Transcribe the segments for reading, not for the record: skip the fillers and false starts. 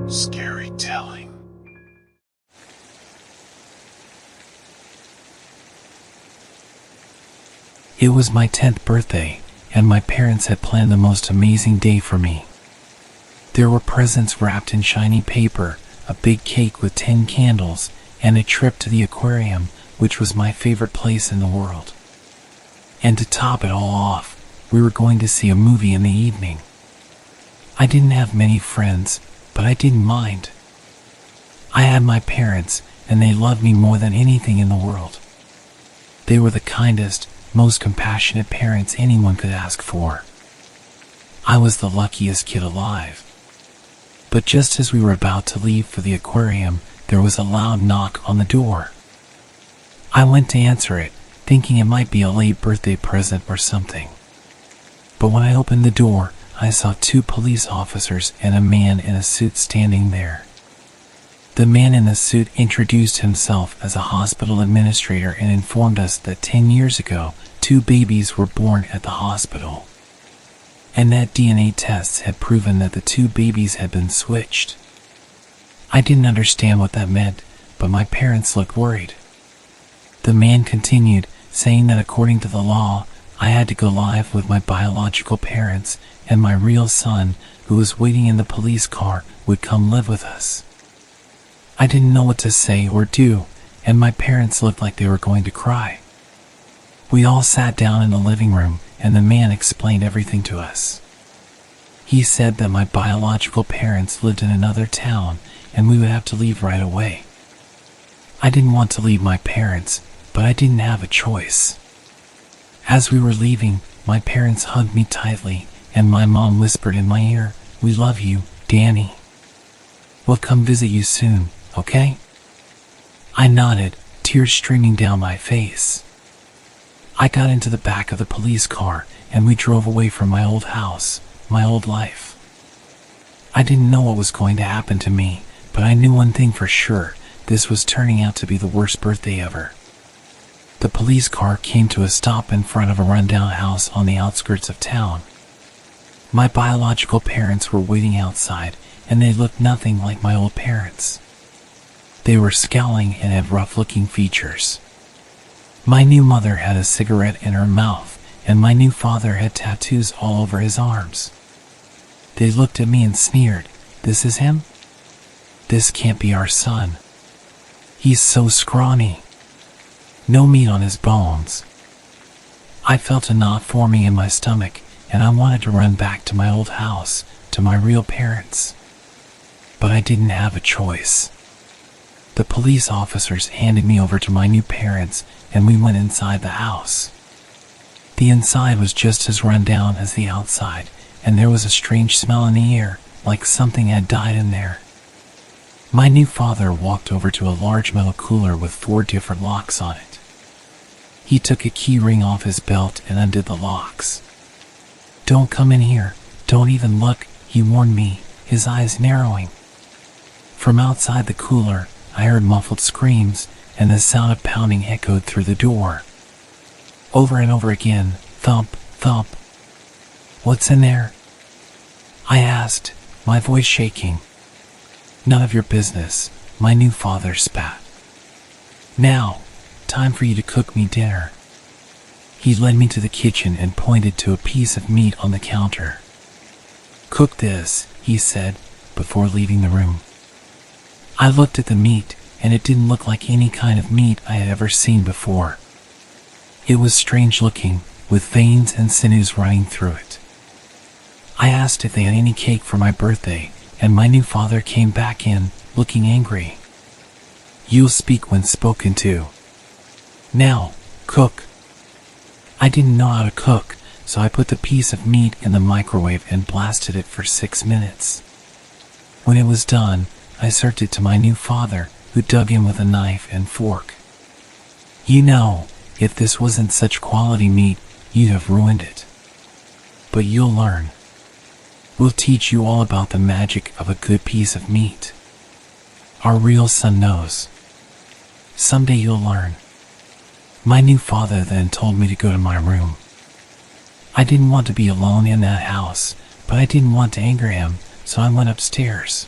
Scary telling. It was my 10th birthday, and my parents had planned the most amazing day for me. There were presents wrapped in shiny paper, a big cake with 10 candles, and a trip to the aquarium, which was my favorite place in the world. And to top it all off, we were going to see a movie in the evening. I didn't have many friends, but I didn't mind. I had my parents, and they loved me more than anything in the world. They were the kindest, most compassionate parents anyone could ask for. I was the luckiest kid alive. But just as we were about to leave for the aquarium, there was a loud knock on the door. I went to answer it, thinking it might be a late birthday present or something. But when I opened the door, I saw 2 police officers and a man in a suit standing there. The man in the suit introduced himself as a hospital administrator and informed us that 10 years ago, 2 babies were born at the hospital, and that DNA tests had proven that the 2 babies had been switched. I didn't understand what that meant, but my parents looked worried. The man continued, saying that according to the law, I had to go live with my biological parents, and my real son, who was waiting in the police car, would come live with us. I didn't know what to say or do, and my parents looked like they were going to cry. We all sat down in the living room, and the man explained everything to us. He said that my biological parents lived in another town, and we would have to leave right away. I didn't want to leave my parents, but I didn't have a choice. As we were leaving, my parents hugged me tightly, and my mom whispered in my ear, "We love you, Danny. We'll come visit you soon, okay?" I nodded, tears streaming down my face. I got into the back of the police car, and we drove away from my old house, my old life. I didn't know what was going to happen to me, but I knew one thing for sure: this was turning out to be the worst birthday ever. The police car came to a stop in front of a rundown house on the outskirts of town. My biological parents were waiting outside, and they looked nothing like my old parents. They were scowling and had rough-looking features. My new mother had a cigarette in her mouth, and my new father had tattoos all over his arms. They looked at me and sneered, "This is him? This can't be our son. He's so scrawny. No meat on his bones." I felt a knot forming in my stomach, and I wanted to run back to my old house, to my real parents. But I didn't have a choice. The police officers handed me over to my new parents, and we went inside the house. The inside was just as run down as the outside, and there was a strange smell in the air, like something had died in there. My new father walked over to a large metal cooler with 4 different locks on it. He took a key ring off his belt and undid the locks. "Don't come in here, don't even look," he warned me, his eyes narrowing. From outside the cooler, I heard muffled screams, and the sound of pounding echoed through the door. Over and over again, thump, thump. "What's in there?" I asked, my voice shaking. "None of your business," my new father spat. "Now, time for you to cook me dinner." He led me to the kitchen and pointed to a piece of meat on the counter. "Cook this," he said, before leaving the room. I looked at the meat, and it didn't look like any kind of meat I had ever seen before. It was strange looking, with veins and sinews running through it. I asked if they had any cake for my birthday, and my new father came back in, looking angry. "You'll speak when spoken to. Now, cook." I didn't know how to cook, so I put the piece of meat in the microwave and blasted it for 6 minutes. When it was done, I served it to my new father, who dug in with a knife and fork. "You know, if this wasn't such quality meat, you'd have ruined it. But you'll learn. We'll teach you all about the magic of a good piece of meat. Our real son knows. Someday you'll learn." My new father then told me to go to my room. I didn't want to be alone in that house, but I didn't want to anger him, so I went upstairs.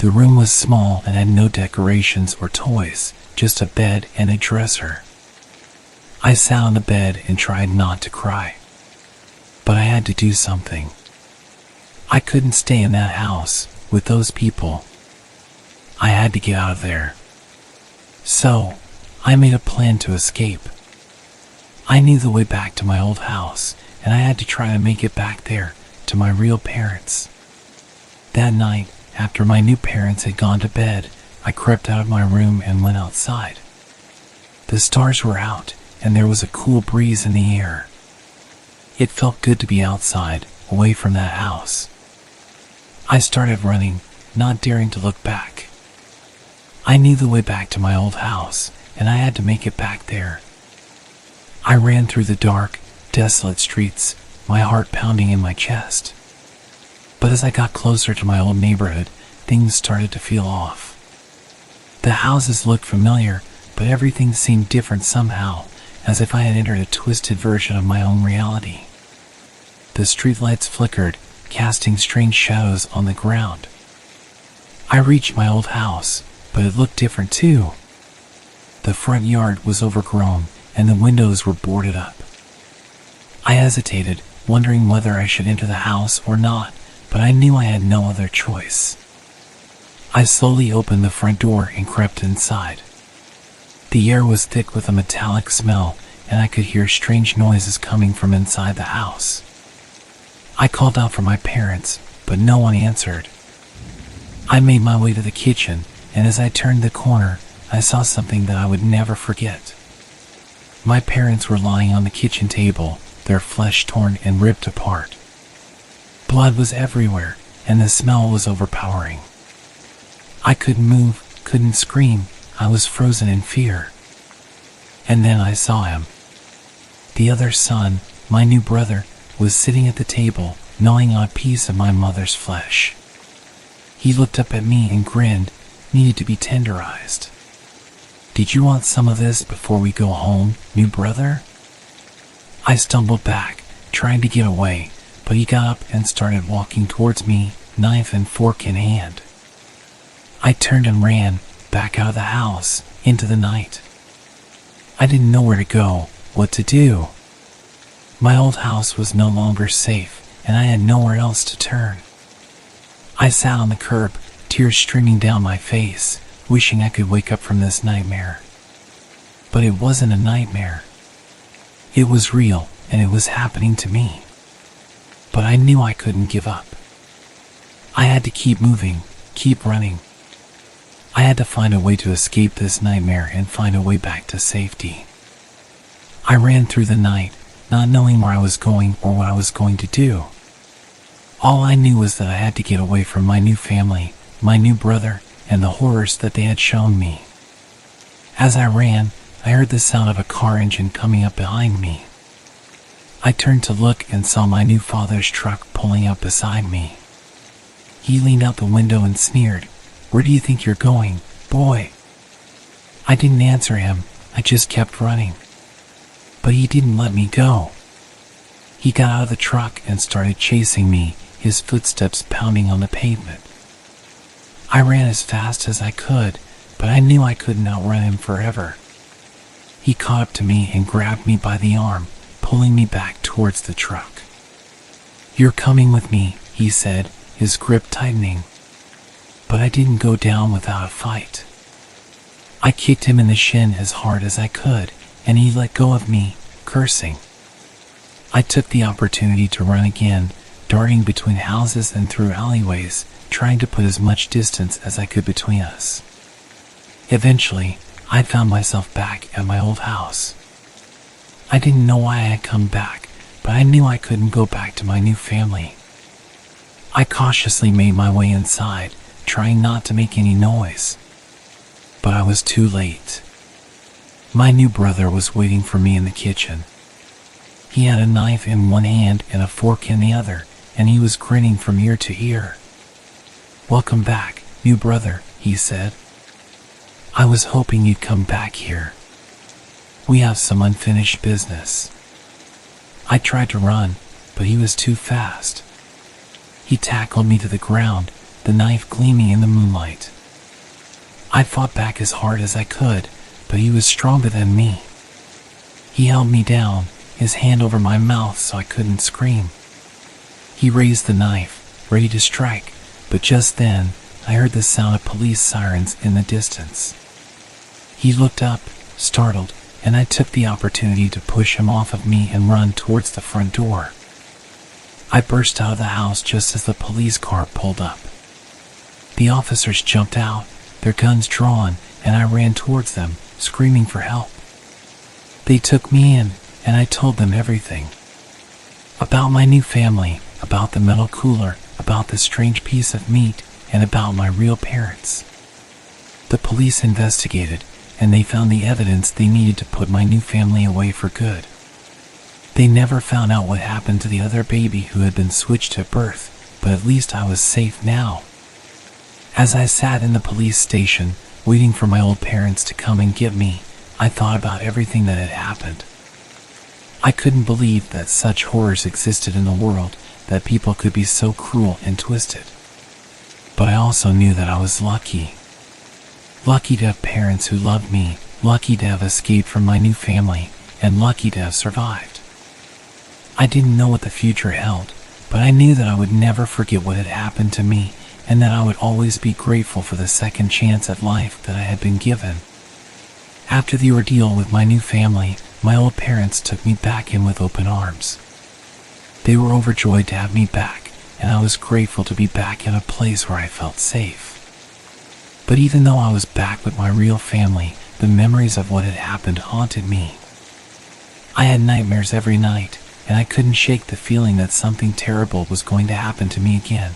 The room was small and had no decorations or toys, just a bed and a dresser. I sat on the bed and tried not to cry. But I had to do something. I couldn't stay in that house with those people. I had to get out of there. So, I made a plan to escape. I knew the way back to my old house, and I had to try to make it back there to my real parents. That night, after my new parents had gone to bed, I crept out of my room and went outside. The stars were out, and there was a cool breeze in the air. It felt good to be outside, away from that house. I started running, not daring to look back. I knew the way back to my old house, and I had to make it back there. I ran through the dark, desolate streets, my heart pounding in my chest. But as I got closer to my old neighborhood, things started to feel off. The houses looked familiar, but everything seemed different somehow, as if I had entered a twisted version of my own reality. The streetlights flickered, casting strange shadows on the ground. I reached my old house, but it looked different too. The front yard was overgrown, and the windows were boarded up. I hesitated, wondering whether I should enter the house or not, but I knew I had no other choice. I slowly opened the front door and crept inside. The air was thick with a metallic smell, and I could hear strange noises coming from inside the house. I called out for my parents, but no one answered. I made my way to the kitchen, and as I turned the corner, I saw something that I would never forget. My parents were lying on the kitchen table, their flesh torn and ripped apart. Blood was everywhere, and the smell was overpowering. I couldn't move, couldn't scream. I was frozen in fear. And then I saw him. The other son, my new brother, was sitting at the table, gnawing on a piece of my mother's flesh. He looked up at me and grinned, needed to be tenderized. "Did you want some of this before we go home, new brother?" I stumbled back, trying to get away, but he got up and started walking towards me, knife and fork in hand. I turned and ran, back out of the house, into the night. I didn't know where to go, what to do. My old house was no longer safe, and I had nowhere else to turn. I sat on the curb, tears streaming down my face, wishing I could wake up from this nightmare. But it wasn't a nightmare. It was real, and it was happening to me. But I knew I couldn't give up. I had to keep moving, keep running. I had to find a way to escape this nightmare and find a way back to safety. I ran through the night, not knowing where I was going or what I was going to do. All I knew was that I had to get away from my new family, my new brother, and the horrors that they had shown me. As I ran, I heard the sound of a car engine coming up behind me. I turned to look and saw my new father's truck pulling up beside me. He leaned out the window and sneered, "Where do you think you're going, boy?" I didn't answer him, I just kept running. But he didn't let me go. He got out of the truck and started chasing me, his footsteps pounding on the pavement. I ran as fast as I could, but I knew I couldn't outrun him forever. He caught up to me and grabbed me by the arm, pulling me back towards the truck. "You're coming with me," he said, his grip tightening. But I didn't go down without a fight. I kicked him in the shin as hard as I could, and he let go of me, cursing. I took the opportunity to run again, darting between houses and through alleyways, trying to put as much distance as I could between us. Eventually, I found myself back at my old house. I didn't know why I had come back, but I knew I couldn't go back to my new family. I cautiously made my way inside, trying not to make any noise. But I was too late. My new brother was waiting for me in the kitchen. He had a knife in one hand and a fork in the other, and he was grinning from ear to ear. "Welcome back, new brother," he said. "I was hoping you'd come back here. We have some unfinished business." I tried to run, but he was too fast. He tackled me to the ground, the knife gleaming in the moonlight. I fought back as hard as I could, but he was stronger than me. He held me down, his hand over my mouth so I couldn't scream. He raised the knife, ready to strike, but just then, I heard the sound of police sirens in the distance. He looked up, startled, and I took the opportunity to push him off of me and run towards the front door. I burst out of the house just as the police car pulled up. The officers jumped out, their guns drawn, and I ran towards them, screaming for help. They took me in, and I told them everything. About my new family, about the metal cooler, about the strange piece of meat, and about my real parents. The police investigated, and they found the evidence they needed to put my new family away for good. They never found out what happened to the other baby who had been switched at birth, but at least I was safe now. As I sat in the police station, waiting for my old parents to come and get me, I thought about everything that had happened. I couldn't believe that such horrors existed in the world, that people could be so cruel and twisted. But I also knew that I was lucky. Lucky to have parents who loved me, lucky to have escaped from my new family, and lucky to have survived. I didn't know what the future held, but I knew that I would never forget what had happened to me, and that I would always be grateful for the second chance at life that I had been given. After the ordeal with my new family, my old parents took me back in with open arms. They were overjoyed to have me back, and I was grateful to be back in a place where I felt safe. But even though I was back with my real family, the memories of what had happened haunted me. I had nightmares every night, and I couldn't shake the feeling that something terrible was going to happen to me again.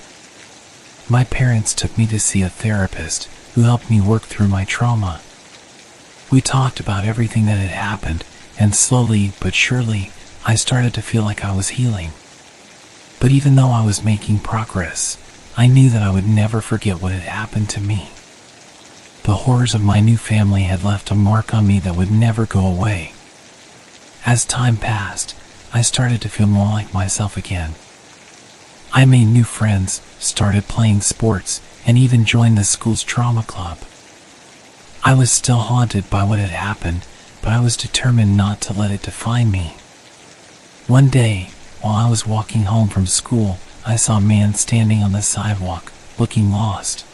My parents took me to see a therapist who helped me work through my trauma. We talked about everything that had happened, and slowly but surely, I started to feel like I was healing. But even though I was making progress, I knew that I would never forget what had happened to me. The horrors of my new family had left a mark on me that would never go away. As time passed, I started to feel more like myself again. I made new friends, started playing sports, and even joined the school's drama club. I was still haunted by what had happened, but I was determined not to let it define me. One day, while I was walking home from school, I saw a man standing on the sidewalk, looking lost.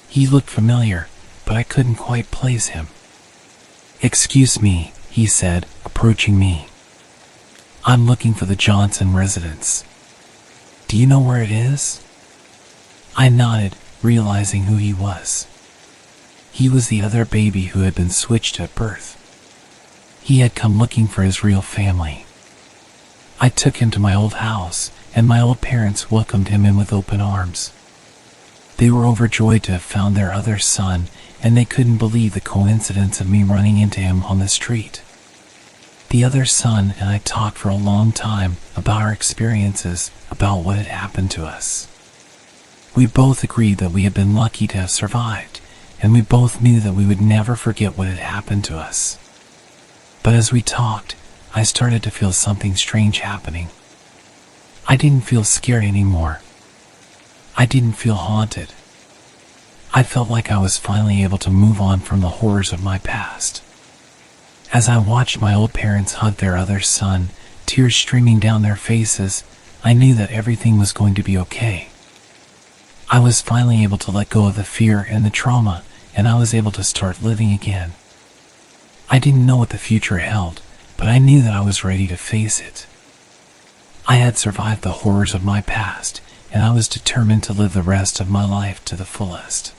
He looked familiar, but I couldn't quite place him. "Excuse me," he said, approaching me. "I'm looking for the Johnson residence. Do you know where it is?" I nodded, realizing who he was. He was the other baby who had been switched at birth. He had come looking for his real family. I took him to my old house, and my old parents welcomed him in with open arms. They were overjoyed to have found their other son, and they couldn't believe the coincidence of me running into him on the street. The other son and I talked for a long time about our experiences, about what had happened to us. We both agreed that we had been lucky to have survived, and we both knew that we would never forget what had happened to us. But as we talked, I started to feel something strange happening. I didn't feel scared anymore. I didn't feel haunted. I felt like I was finally able to move on from the horrors of my past. As I watched my old parents hug their other son, tears streaming down their faces, I knew that everything was going to be okay. I was finally able to let go of the fear and the trauma, and I was able to start living again. I didn't know what the future held, but I knew that I was ready to face it. I had survived the horrors of my past, and I was determined to live the rest of my life to the fullest.